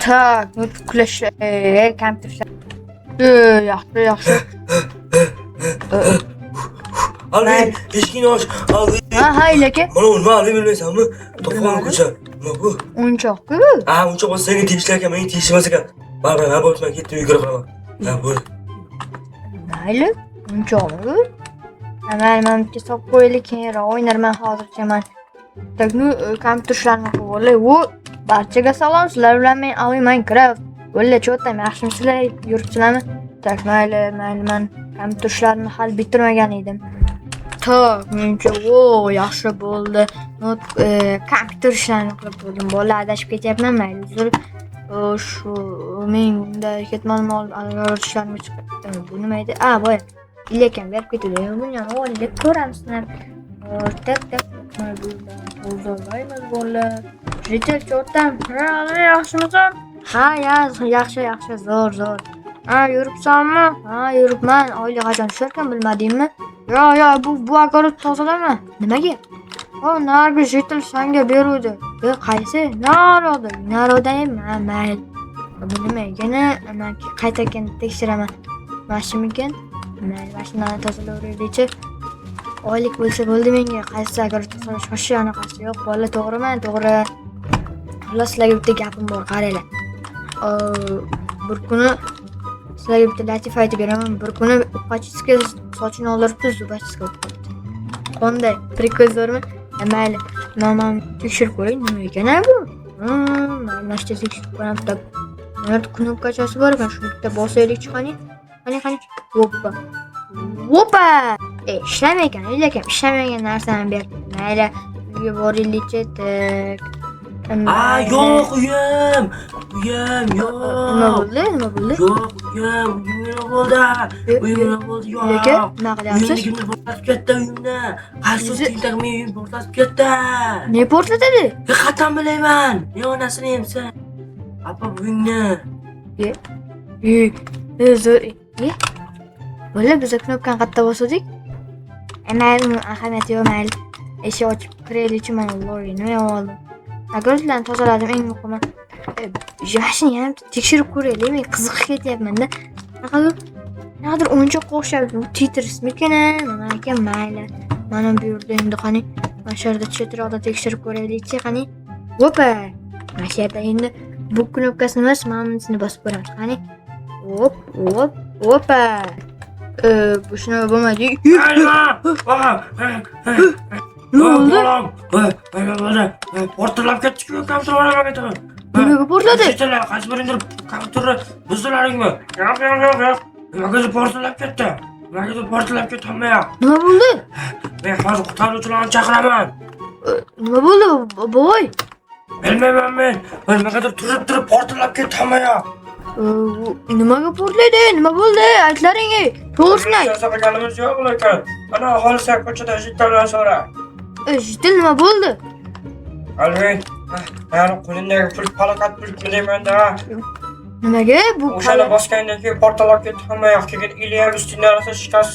Tak, nutqlash, kompyuter. Yaxshi. Alvin, eshikni och. Alvin. Ha, aka. Mana uni ma'lum bilmaysanmi? To'pon ko'cha. Nima bu? O'yinchoq-ku. Uncha bo'lsa senga tegishli ekan, menga tegishmas ekan. Baribir nima bo'lsa ketdim uyga qaraman. Bo'ldi. Mayli, o'yinchoqmi bu? Men bitta solib qo'yaylik, keyinroq o'ynarman hozircha men. Takni kompyuterlarni qo'yib, u barchaga salom. Sizlar bilan men Alvin Minecraft. O'lla cho'tam, yaxshimisizlar? Yuribsizlarmi? Tak, mayli, men kompyuterlarni hali bitirmagan edim. Tak, menimcha, yaxshi bo'ldi. Kompyuter ishlarni qilib bo'ldim. Bolalar adashib ketyapman, mayli. Uzr. Shu men unda ketmol ishlarni chiqdim. Bu nima edi? Voy. Lekin berib ketdi. Buni ham o'ylab ko'ramizlar. Tak. O'zolmaymiz bolalar. Jetel cho'tam. Yaxshimisan? Ha, yaxshi, zo'r. Yuribsanmi? Yuribman. Oylik qachon tushar bilmadingmi? Bu akarat tozalama. Nimaga? Narigi jetel senga beruvdi. Qaysi? Narodayim. Mayli. Bu nima ekan? Men qaytadan tekshiraman. Mashimikan? Mayli, mashinani tozalayveraylik. Oylik bo'lsa bo'ldi menga. Qaysi akarat tozalash xo'sh, anaqasi yo'q. Bola to'g'ri. Xullas, sizlarga bitta gapim bor, qaranglar. Bir kuni sizlarga bitta latifa aytib beraman. Bir kuni upachisiga sochini oldiribdi, zubachisiga o'tib qoldi. Qanday? Prikazormi? Mayli, men tekshirib ko'ray, nima ekan bu? Mana shu tekshirib ko'ramiz. Yana knopkachasi bor ekan, shuni bitta bosaylik qani. Hoppa! Ishlamaykan, lekin ishlamagan narsani ber. Mayli, uyga boraylik. Yo'q, uyim. Yo'q. Nima bo'ldi? Yo'q, nima bo'ldi? Uyim bo'ldi, yo'q. Lekin nima qilyapsiz? Uyimni portlatib ketdi uyimni. Qaysi tintak men uyimni portlatib ketdi. Ne portlatadi? Qattan bilayman. Yonasini emsan. Apa uyingni. Zo'r. Bo'la biz knopkani qayerda bosadik? Mayli, ahamiyati yo'q, mayli. Eshik ochib kiraylik, men nima oldim. Agarlarni tozaladim, eng muhimi. Yaxshini ham tekshirib ko'raylik, men qiziqib ketyapman-da. Naqadir o'yinchoqqa o'xshab, titrismikan, nima ekan, mayli. Mana bu yerda endi qani, mana shu yerda chetroqda tekshirib ko'raylik-chi, qani. Hoppa. Mana shu yerda endi bu knopkasini emas, mana bunisini bosib ko'ramiz, qani. Hoppa. Bu shuna bo'lmaydi. Nima bo'ldi? Portlab ketdi-ku, kompyuterlarga ketdi. Nimaga portladi? Qaysi birindir kompyuterni buzdilaringmi? Yo'q. Nimaga portlab ketdi? Hammayoq. Nima bo'ldi? Men hozir qutqaruvchilarni chaqiraman. Nima bo'ldi, boboy? Bilmayman men. Nimagadir turib portlab ketdi hammayoq. Nimaga portlaydi? Nima bo'ldi? Aytlaring, to'g'risini ayt. Sabaganimiz yo'q lekin. Ana aholisi ko'chada jeteldan so'ra. Jetel nima bo'ldi? Alvin, yani qo'lindagi pul falokat pultmi deyman-da. Nimaga bu? O'shani bosgandan keyin portlab ketdi hammayoq. Keyin Iliyam ustidan rosa shikast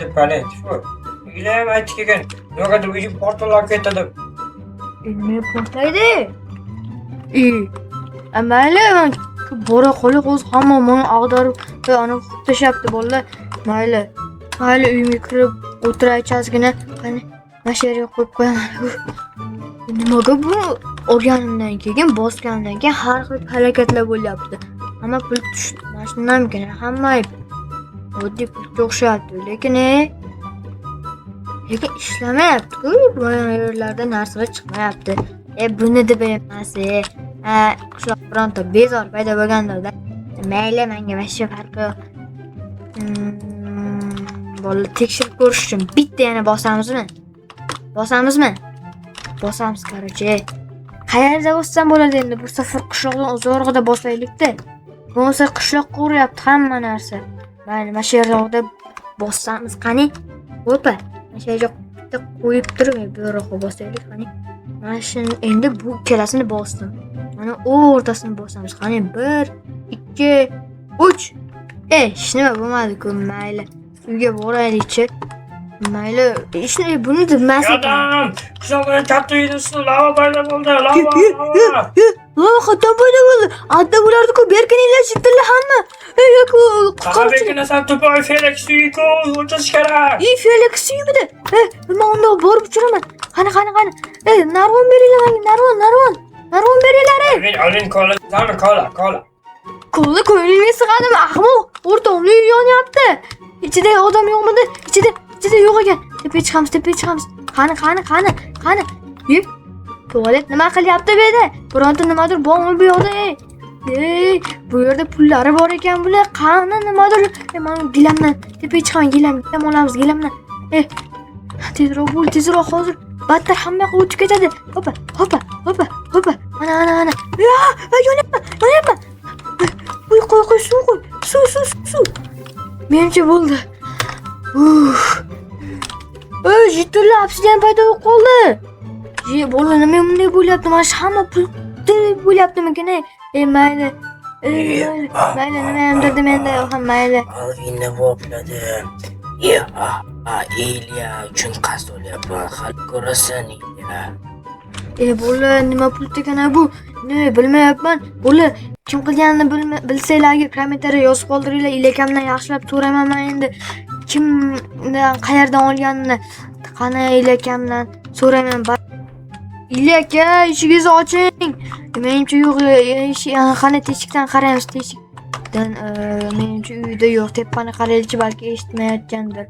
deb qoldi. Iliyam aytdi keyin, "Yo'qdir, uyim portlab ketdi" deb. Nima portlaydi? Mayli, bora qolib o'zi hamma meni ag'darib, ana tashlabdi bolalar. Mayli, uyimga kirib o'tiraychazgina, qani mana shu yerga qo'yib qo'yaman. Nimaga bu olganimdan keyin, bosganimdan keyin har xil harakatlar bo'lyapti. Hamma pul tushdi. Mana shundan keyin hamma oddiy pulga o'xshayapti, lekin ishlamayapti-ku. Bu yerlarda narsalar chiqmayapti. Buni deb emas. Qishloq bironta bezor paydo bo'lganda, mayli, menga masha farqi yo'q. Bolalar tekshirib ko'rish uchun bitta yana bosamizmi? Bosamiz, qarochi. Qayerda bossam bo'ladi endi? Bu safar qishloqdan uzoqroqda bosaylik-da. Bo'lmasa qishloqqa uryapti hamma narsa. Mayli, mana shu yerda bossamiz, qani. Hoppa. Mana shu yerga qo'yib turib, bu yoqqa bosaylik, qani. Mana shu endi bu ikkalasini bosdim. Mana o'rtasini bosamiz. Qani 1, 2, 3. Hech nima bo'lmadi-ku, mayli. Uyga boraylik-chi. Mayli, buni deb emas ekan. Qishloqdan katta uyni ustida lava paydo bo'ldi. Xatdan paydo bo'ldi. Adda bularni-ku berkininglar shitilla hamma. Ey, Faqat berkinasan to'pay Felix uyku o'tish kerak. Ey, Felix uymidi. Nima unda borib uchiraman. Qani. Ey, narvon beringlar menga, narvon beringlar. Alvin kola. Qo'lni ko'nglimga sig'adimi, ahmoq? O'rtamni yonyapti. Ichida odam yo'qmidi? Ichida yo'q ekan. Tepaga chiqamiz. Qani. Yep. Tualet nima qilyapti bu yerda? Bironta nimadir bormi bu yoqda? Ey, bu yerda pullari bor ekan bular. Qani nimadir? Men gilamdan tepaga chiqaman, gilam olamiz, gilamdan. Tezroq bo'l, hozir. Battar hamma yoqqa o'tib ketadi. Hoppa. Ana. Ya, yonyapman. Qo'y, suv qo'y. Suv. Menimcha bo'ldi. Jitilla obsidian paydo bo'lib qoldi. Bo'ldi, nima bunday bo'lyapti? Mana shu hamma pulni bo'lyaptimikin? Mayli. Nima ham derdim endi, mayli. Alvinni bo'pladi. Ilya uchun qasd olyapman. Hal ko'rasan, Ilya. Bo'ldi, nima pul ekan bu? Ne bilmayapman. Bo'ldi, kim qilganini bilsanglar, kommentariya yozib qoldiringlar. Ilekamdan yaxshilab so'rayman men endi. Kimdan, qayerdan olganini, qani ilekamdan so'rayman. Ilaka, eshingizni oching. Menimcha yo'q, qani teshikdan qaraymiz, teshikdan. Menimcha uyda yo'q. Tepani qaraychi, balki eshitmayotgandir.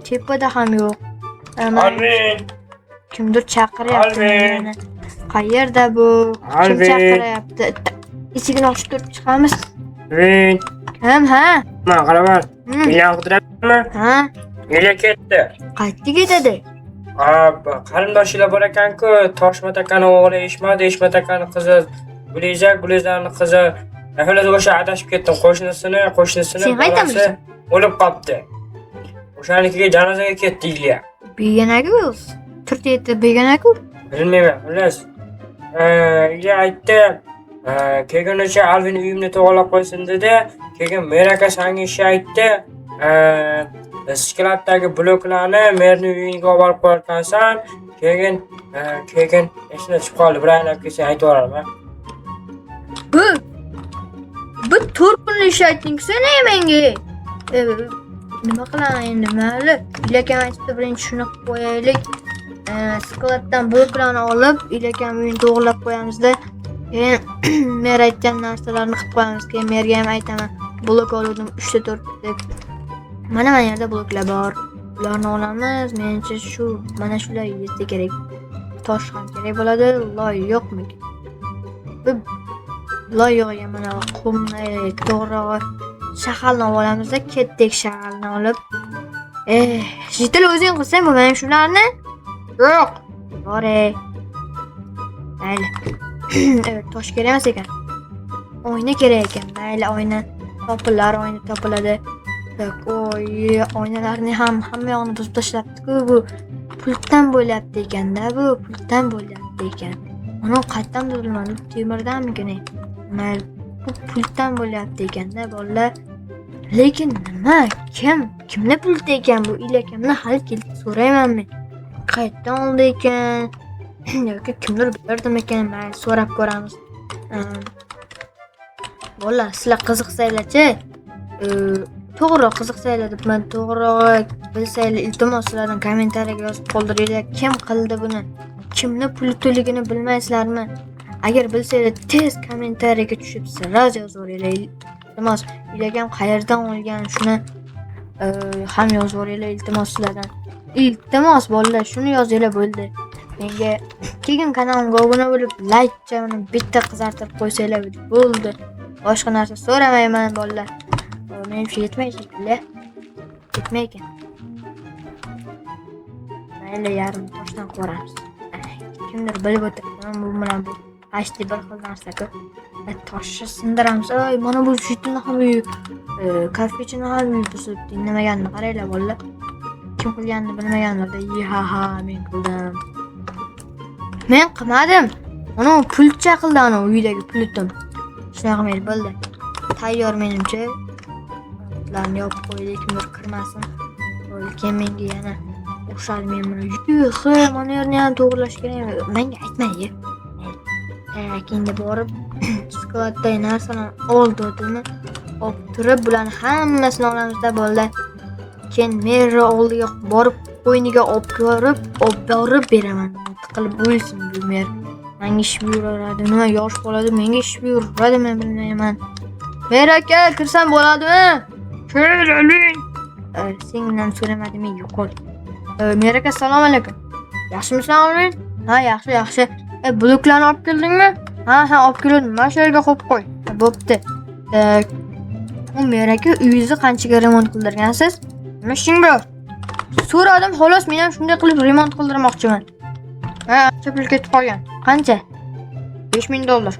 Tepada ham yo'q. Alvin. Kimdir chaqiryapti meni. Qayerda bu? Kim chaqiryapti? Eshikni ochib turib chiqamiz. Alvin. Kim, ha? Mana qaraman. Ilya qidirapmi? Ha? Ilya ketdi. Qayerga ketadi? Qarindoshlar bor ekan-ku, Toshmatakani o'g'li Eshmatakani qizi, Gulizarni qizi. Ahlat o'sha adashib ketdim, qo'shnisini bolasi o'lib qoldi. O'shanikiga janozaga ketdi Ilya. Beganaku, turtiydi beganaku. Bilmayman, xullas. Ilya aytdi, kelgunicha Alvin uyimni to'g'rilab qo'ysin dedi. Keyin Meraka sangi ishi aytdi. Skladagi bloklarni merni uyiga olib borib qo'yarkansan. Keyin eshidan chiqib qoldi. Biroq akasi aytib yuboraman. Bu turqunli ish aytding sen menga. Nima qilaman endi, mayli. Ilakam aytdi, birinchi shuni qilib qo'yaylik. Skladdan bloklarni olib, ilakam uyini to'g'rilab qo'yamizda. Keyin mer aytgan narsalarni qilib qo'yamiz. Keyin merga ham aytaman. Blok oldim 3 ta 4 deb. Mana yerda bloklar bor. Ularni olamiz. Menimcha mana shular yetsa kerak. Tosh ham kerak bo'ladi. Loy yo'qmi? Loy yo'q, mana qumni to'g'ri shaxalni olamizda, ketdik shaxalni olib. Jitil o'zing qilsang bo'lmaydi shularni? Yo'q. Bor. Mayli. Tosh kerak emas ekan. Oyna kerak ekan. Mayli, oyna topiladi. Oynalarni ham hamma yoqni buzib tashlabdi-ku. Bu pultdan bo'lyapti ekanda, Uni qayerdan bilmadim, temirdanmikin? Mayli, bu pultdan bo'lyapti ekanda, bolalar. Lekin nima? Kimni pulti ekan bu? Ilakamni hal kelib so'rayman men. Qayerdan oldi ekan? Yoki kimdir berdimi ekan? Mayli, so'rab ko'ramiz. Bolalar, sizlar qiziqsanglar-chi, to'g'ri qiziqsanglar debman, to'g'ri bilsanglar iltimos sizlardan kommentariyaga yozib qoldiringlar. Kim qildi buni? Kimni pultligini bilmaysizlarmi? Agar bilsanglar tez kommentariyaga tushib sirroz yozaveringlar. Iltimos, ilakam qayerdan olgan shuni ham yozaveringlar iltimos sizlardan. Iltimos bolalar, shuni yozinglar bo'ldi. Menga keyin kanalimga obuna bo'lib, like chani bitta qizartirib qo'ysanglar bo'ldi. Boshqa narsa so'ramayman bolalar. Menimcha yetmaydi. Mayli, yarim toshdan ko'ramiz. Kimdir bilib o'tiribdi, bu bilan bu ashti bir xil narsa-ku. Toshni sindiramiz. Mana bu shitni ham kafechini ham buzib, dinlamaganini qaranglar bolalar. Kim qilganini bilmaganlarda, men qildim. Men qilmadim. Uni pulcha qildi, ana uydagi pultim. Shunaqa qilmaydi, bo'ldi. Tayyor menimcha. Larni yopib qo'ydik, kimdir kirmasin. Keyin menga yana o'xshadi, men buni mana yerni ham to'g'rilash kerak. Menga aytmang. Keyinga borib shokoladdagi narsalarni oldirdimi? Olib turib bularni hammasini olamizda bo'ldi. Keyin meri oldiga borib qo'yniga olib borib beraman. Qilib o'lsin bu mer. Menga ish buyuradi. Nima yosh bo'ladi, menga ish buyuradi, men bilmayman. Mer aka, kirsam bo'ladimi? Keling. Sendan so'ramadimmi? Yo'q. Mer aka, assalomu alaykum. Yaxshimisan, Olmin? Ha, yaxshi. Bloklarni olib keldingmi? Ha, olib keldim. Mana shu yerga qo'yib qo'y. Bo'pti. U Mer aka, uyingizni qanchaga remont qildirgansiz? Nima ishing bor? So'radim, xolos, men ham shunday qilib remont qildirmoqchiman. Ha, ancha pul ketib qolgan. Qancha? $5000.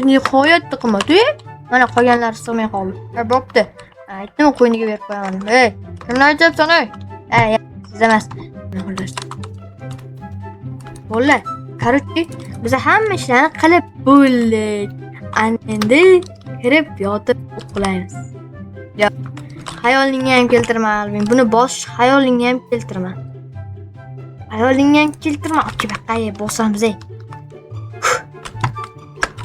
Nihoyatda qimmat. Mana qolganlari sig'may qoldi. Bo'pti. Aytdim, qo'yniga berib qo'yaman. Kimni aytyapsan, ey? Siz emas. Xolos. Bo'la, qarchi, biz hamma ishlarni qilib bo'ldik. Endi kirib yotib uxlaymiz. Yo'q. Xayolingga ham keltirma, Alvin. Buni bosh xayolingga ham keltirma. Okey, baqay bosamiz, ey.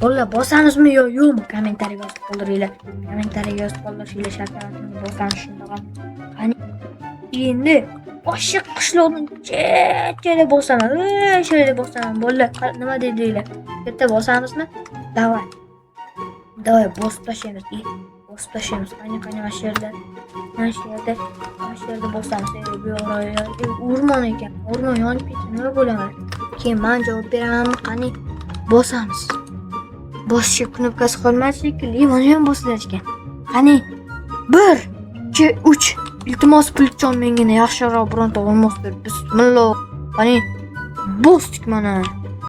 Bo'la, bosamizmi yo'qmi? Kommentariyaga yozib qoldiringlar. Shartlarni bosamiz shundoq. Qani endi boshqa qishloqni chetida bosaman. Shunday bosaman. Bo'la, nima deydinglar? Yerda bosamizmi? Davay, bosib tashlaymiz. Qani mana shu yerda bosamiz. Bu o'rmon ekan. O'rmon yonib ketsa nima bo'ladi? Keyin men javob beramanmi? Qani bosamiz. Boshqa knopkasi qolmadi shekilli, mana ham bosilar ekan. Qani 1, 2, 3. Iltimos pulchon menga yaxshiroq bironta olmos ber. Bismillah. Qani bosdik mana.